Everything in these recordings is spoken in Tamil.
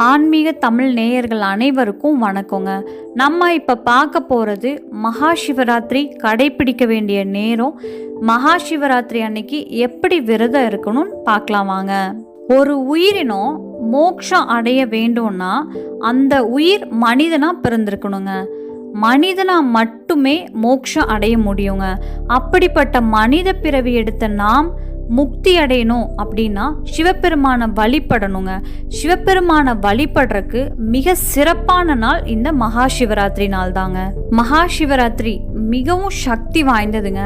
ஆன்மீக தமிழ் நேயர்கள் அனைவருக்கும் வணக்கங்க. நம்ம இப்போ பார்க்க போகிறது மகா சிவராத்திரி கடைபிடிக்க வேண்டிய நேரம். மகா சிவராத்திரி அன்னைக்கு எப்படி விரதம் இருக்கணும்னு பார்க்கலாம் வாங்க. ஒரு உயிரினம் மோட்சம் அடைய வேண்டும்னா அந்த உயிர் மனிதனாக பிறந்திருக்கணுங்க. மனிதனா மட்டுமே மோட்சம் அடைய முடியுங்க. அப்படிப்பட்ட மனித பிறவி எடுத்த நாம் முக்தி அடையணும் அப்படின்னா சிவபெருமானை வழிபடணுங்க. சிவபெருமானை வழிபடுறதுக்கு மிக சிறப்பான நாள் இந்த மகா சிவராத்திரி நாள் தாங்க. மகா சிவராத்திரி மிகவும் சக்தி வாய்ந்ததுங்க.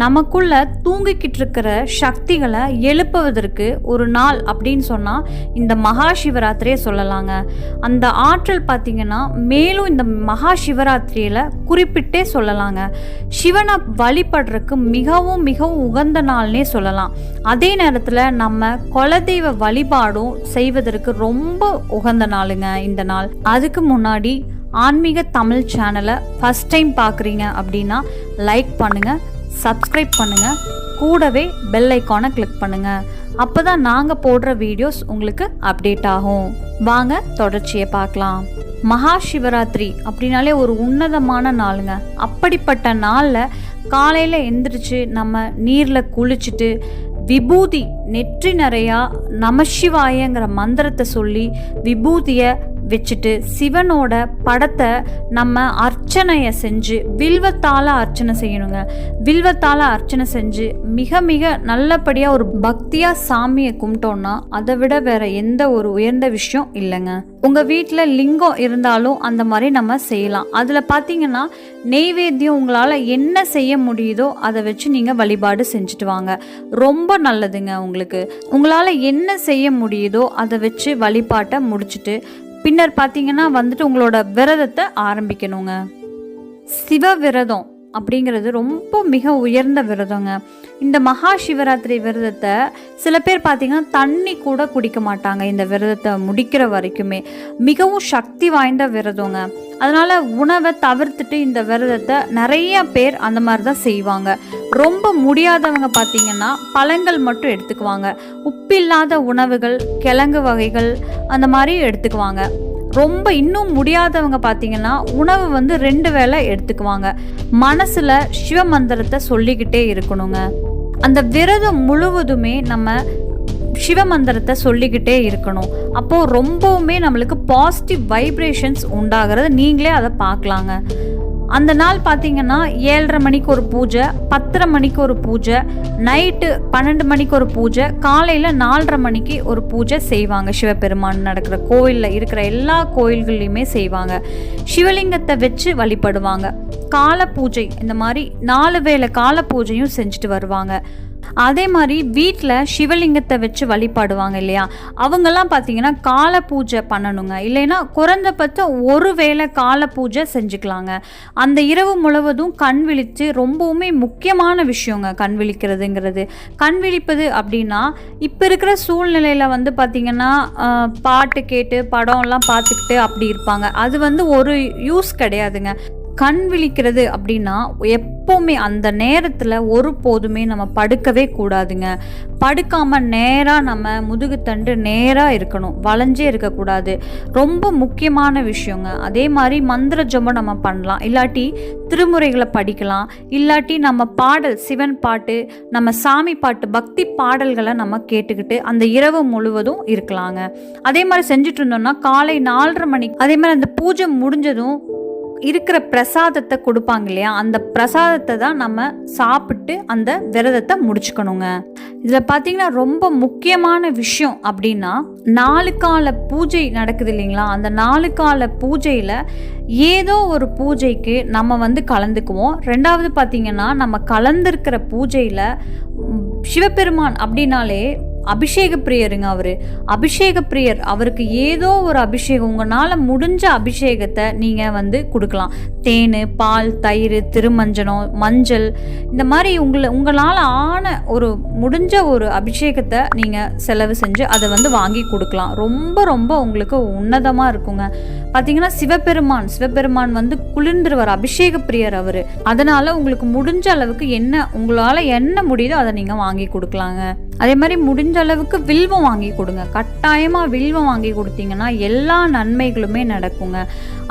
நமக்குள்ள தூங்கிக்கிட்டு இருக்கிற சக்திகளை எழுப்புவதற்கு ஒரு நாள் அப்படின்னு சொன்னால் இந்த மகா சிவராத்திரியை சொல்லலாங்க. அந்த ஆற்றல் பார்த்திங்கன்னா மேலும் இந்த மகா சிவராத்திரியில் குறிப்பிட்டே சொல்லலாங்க. சிவனை வழிபடுறதுக்கு மிகவும் மிகவும் உகந்த நாள்னே சொல்லலாம். அதே நேரத்தில் நம்ம குலதெய்வ வழிபாடும் செய்வதற்கு ரொம்ப உகந்த நாளுங்க இந்த நாள். அதுக்கு முன்னாடி ஆன்மீக தமிழ் சேனலை ஃபஸ்ட் டைம் பார்க்குறீங்க அப்படின்னா லைக் பண்ணுங்கள், சப்ஸ்கிரைப் பண்ணுங்கள், கூடவே பெல் ஐக்கானை கிளிக் பண்ணுங்கள். அப்போ தான் நாங்கள் போடுற வீடியோஸ் உங்களுக்கு அப்டேட் ஆகும். வாங்க தொடர்ச்சியை பார்க்கலாம். மகா சிவராத்திரி அப்படின்னாலே ஒரு உன்னதமான நாளுங்க. அப்படிப்பட்ட நாளில் காலையில் எந்திரிச்சு நம்ம நீரில் குளிச்சுட்டு விபூதி நெற்றி நிறையா நமசிவாயங்கிற மந்திரத்தை சொல்லி விபூதியை வச்சுட்டு சிவனோட படத்தை நம்ம அர்ச்சனையை செஞ்சு வில்வத்தால் அர்ச்சனை செய்யணுங்க. வில்வத்தால் அர்ச்சனை செஞ்சு மிக மிக நல்லபடியாக ஒரு பக்தியாக சாமியை கும்பிட்டோன்னா அதை விட வேற எந்த ஒரு உயர்ந்த விஷயம் இல்லைங்க. உங்கள் வீட்டில் லிங்கம் இருந்தாலும் அந்த மாதிரி நம்ம செய்யலாம். அதில் பார்த்தீங்கன்னா நெய்வேத்தியம் உங்களால் என்ன செய்ய முடியுதோ அதை வச்சு நீங்கள் வழிபாடு செஞ்சுட்டு வாங்க. ரொம்ப நல்லதுங்க. உங்களால் என்ன செய்ய முடியுதோ அதை வச்சு வழிபாட்டை முடிச்சுட்டு பின்னர் பார்த்தீங்கன்னா உங்களோட விரதத்தை ஆரம்பிக்கணுங்க. சிவ விரதம் அப்படிங்கிறது ரொம்ப மிக உயர்ந்த விரதங்க. இந்த மகா சிவராத்திரி விரதத்தை சில பேர் பார்த்தீங்கன்னா தண்ணி கூட குடிக்க மாட்டாங்க. இந்த விரதத்தை முடிக்கிற வரைக்குமே மிகவும் சக்தி வாய்ந்த விரதங்க. அதனால உணவை தவிர்த்துட்டு இந்த விரதத்தை நிறைய பேர் அந்த மாதிரி தான் செய்வாங்க. ரொம்ப முடியாதவங்க பார்த்தீங்கன்னா பழங்கள் மட்டும் எடுத்துக்குவாங்க. உப்பில்லாத உணவுகள், கிழங்கு வகைகள் அந்த மாதிரி எடுத்துக்குவாங்க. ரொம்ப இன்னும் முடியாதவங்க பார்த்தீங்கன்னா உணவு 2 வேளை எடுத்துக்குவாங்க. மனசில் சிவமந்திரத்தை சொல்லிக்கிட்டே இருக்கணுங்க. அந்த விரதம் முழுவதுமே நம்ம சிவமந்திரத்தை சொல்லிக்கிட்டே இருக்கணும். அப்போது ரொம்பவுமே நம்மளுக்கு பாசிட்டிவ் வைப்ரேஷன்ஸ் உண்டாகிறது நீங்களே அதை பார்க்கலாங்க. அந்த நாள் பார்த்தீங்கன்னா 7:30 மணிக்கு ஒரு பூஜை, 10:30 மணிக்கு ஒரு பூஜை, நைட்டு 12 மணிக்கு ஒரு பூஜை, காலையில் 4:30 மணிக்கு ஒரு பூஜை செய்வாங்க. சிவபெருமான் நடக்கிற கோயிலில் இருக்கிற எல்லா கோயில்கள்லையுமே செய்வாங்க. சிவலிங்கத்தை வச்சு வழிபடுவாங்க. கால பூஜை இந்த மாதிரி 4 வேளை கால பூஜையும் செஞ்சுட்டு வருவாங்க. அதே மாதிரி வீட்டில் சிவலிங்கத்தை வச்சு வழிபாடுவாங்க இல்லையா, அவங்கெல்லாம் பார்த்தீங்கன்னா கால பூஜை பண்ணணுங்க. இல்லைன்னா குறைந்தபட்சம் ஒரு வேளை கால பூஜை செஞ்சுக்கலாங்க. அந்த இரவு முழுவதும் கண் விழித்து ரொம்பவுமே முக்கியமான விஷயங்க கண் விழிக்கிறதுங்கிறது. கண் விழிப்பது அப்படின்னா இப்போ இருக்கிற சூழ்நிலையில் பார்த்தீங்கன்னா பாட்டு கேட்டு படம்லாம் பார்த்துக்கிட்டு அப்படி இருப்பாங்க. அது ஒரு யூஸ் கிடையாதுங்க. கண் விழிக்கிறது அப்படின்னா எப்போவுமே அந்த நேரத்தில் ஒருபோதுமே நம்ம படுக்கவே கூடாதுங்க. படுக்காமல் நேராக நம்ம முதுகுத்தண்டு நேராக இருக்கணும், வளைஞ்சே இருக்கக்கூடாது. ரொம்ப முக்கியமான விஷயங்க. அதே மாதிரி மந்திர ஜபம் நம்ம பண்ணலாம், இல்லாட்டி திருமுறைகளை படிக்கலாம், இல்லாட்டி நம்ம பாடல் சிவன் பாட்டு, நம்ம சாமி பாட்டு, பக்தி பாடல்களை நம்ம கேட்டுக்கிட்டு அந்த இரவு முழுவதும் இருக்கலாங்க. அதே மாதிரி செஞ்சுட்டு இருந்தோம்னா காலை 4:30 மணிக்கு அதே மாதிரி அந்த பூஜை முடிஞ்சதும் இருக்கிற பிரசாதத்தை கொடுப்பாங்க இல்லையா, அந்த பிரசாதத்தை தான் நம்ம சாப்பிட்டு அந்த விரதத்தை முடிச்சுக்கணுங்க. இதில் பார்த்தீங்கன்னா ரொம்ப முக்கியமான விஷயம் அப்படின்னா 4 கால பூஜை நடக்குது இல்லைங்களா, அந்த 4 கால பூஜையில் ஏதோ ஒரு பூஜைக்கு நம்ம கலந்துக்குவோம். 2வது பார்த்தீங்கன்னா நம்ம கலந்துருக்கிற பூஜையில் சிவபெருமான் அப்படின்னாலே அபிஷேக பிரியருங்க. அபிஷேக பிரியர். அவருக்கு ஏதோ ஒரு அபிஷேகம், உங்களால் முடிஞ்ச அபிஷேகத்தை நீங்கள் கொடுக்கலாம். தேன், பால், தயிர், திருமஞ்சனம், மஞ்சள், இந்த மாதிரி உங்களால் ஆன ஒரு முடிஞ்ச ஒரு அபிஷேகத்தை நீங்கள் செலவு செஞ்சு அதை வாங்கி கொடுக்கலாம். ரொம்ப ரொம்ப உங்களுக்கு உன்னதமாக இருக்குங்க. பார்த்தீங்கன்னா சிவபெருமான் குளிர்ந்துருவார். அபிஷேக பிரியர் அவர். அதனால் உங்களுக்கு முடிஞ்ச அளவுக்கு உங்களால் என்ன முடியுதோ அதை நீங்கள் வாங்கி கொடுக்கலாங்க. அதே மாதிரி முடிஞ்ச அளவுக்கு வில்வம் வாங்கி கொடுங்க. கட்டாயமாக வில்வம் வாங்கி கொடுத்தீங்கன்னா எல்லா நன்மைகளுமே நடக்குங்க.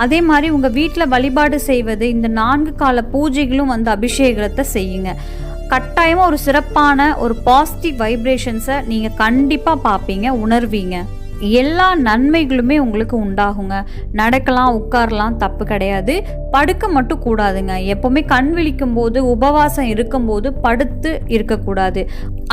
அதே மாதிரி உங்கள் வீட்டில் வழிபாடு செய்வது, இந்த 4 கால பூஜைகளும் அபிஷேகத்தை செய்யுங்க. கட்டாயமாக ஒரு சிறப்பான ஒரு பாசிட்டிவ் வைப்ரேஷன்ஸை நீங்கள் கண்டிப்பாக பார்ப்பீங்க, உணர்வீங்க. எல்லா நன்மைகளுமே உங்களுக்கு உண்டாகுங்க. நடக்கலாம், உட்காரலாம், தப்பு கிடையாது. படுக்க மட்டும் கூடாதுங்க. எப்போவுமே கண் விழிக்கும் போது, உபவாசம் இருக்கும்போது படுத்து இருக்கக்கூடாது.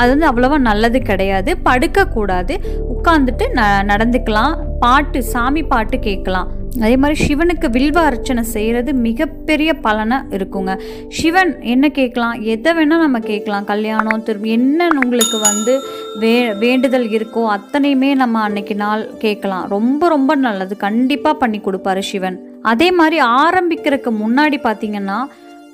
அது அவ்வளோவா நல்லது கிடையாது. படுக்கக்கூடாது, உட்காந்துட்டு நடந்துக்கலாம். பாட்டு, சாமி பாட்டு கேட்கலாம். அதே மாதிரி சிவனுக்கு வில்வ அர்ச்சனை செய்கிறது மிகப்பெரிய பலனை இருக்குங்க. சிவன் என்ன கேட்கலாம், எதை வேணால் நம்ம கேட்கலாம். கல்யாணம், திரும்பி என்ன உங்களுக்கு வேண்டுதல் இருக்கோ அத்தனையுமே நம்ம அன்னைக்கு நாள் கேட்கலாம். ரொம்ப ரொம்ப நல்லது. கண்டிப்பாக பண்ணி கொடுப்பாரு சிவன். அதே மாதிரி ஆரம்பிக்கிறதுக்கு முன்னாடி பார்த்தீங்கன்னா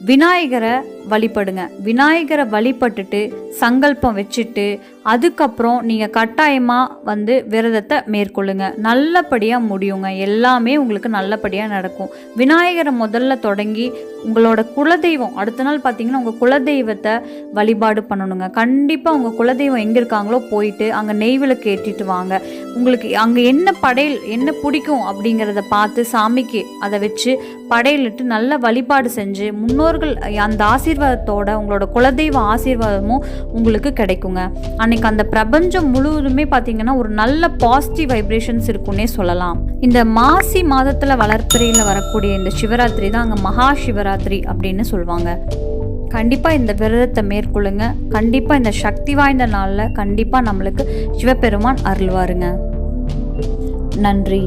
விநாயகரை வழிபடுங்க. விநாயகரை வழிபட்டுட்டு சங்கல்பம் வச்சுட்டு அதுக்கப்புறம் நீங்கள் கட்டாயமாக விரதத்தை மேற்கொள்ளுங்க. நல்லபடியாக முடியுங்க. எல்லாமே உங்களுக்கு நல்லபடியாக நடக்கும். விநாயகரை முதல்ல தொடங்கி உங்களோட குலதெய்வம், அடுத்த நாள் பார்த்தீங்கன்னா உங்கள் குலதெய்வத்தை வழிபாடு பண்ணணுங்க. கண்டிப்பாக உங்கள் குலதெய்வம் எங்கே இருக்காங்களோ போயிட்டு அங்கே நெய்விளக்கு ஏற்றிட்டு வாங்க. உங்களுக்கு அங்கே என்ன படையல் என்ன பிடிக்கும் அப்படிங்கிறத பார்த்து சாமிக்கு அதை வச்சு படையலிட்டு நல்ல வழிபாடு செஞ்சு முன்னோர்கள் அந்த ஆசீர்வாதத்தோட உங்களோட குலதெய்வ ஆசீர்வாதமும் உங்களுக்கு கிடைக்குங்க. அன்னைக்கு அந்த பிரபஞ்சம் முழுவதுமே பார்த்தீங்கன்னா ஒரு நல்ல பாசிட்டிவ் வைப்ரேஷன்ஸ் இருக்குன்னே சொல்லலாம். இந்த மாசி மாதத்தில் வளர்ப்பிறையில் வரக்கூடிய இந்த சிவராத்திரி தான் அங்கே மகா சிவராத்திரி அப்படின்னு சொல்லுவாங்க. கண்டிப்பாக இந்த விரதத்தை மேற்கொள்ளுங்க. கண்டிப்பாக இந்த சக்தி வாய்ந்த நாளில் கண்டிப்பாக நம்மளுக்கு சிவபெருமான் அருள்வாருங்க. நன்றி.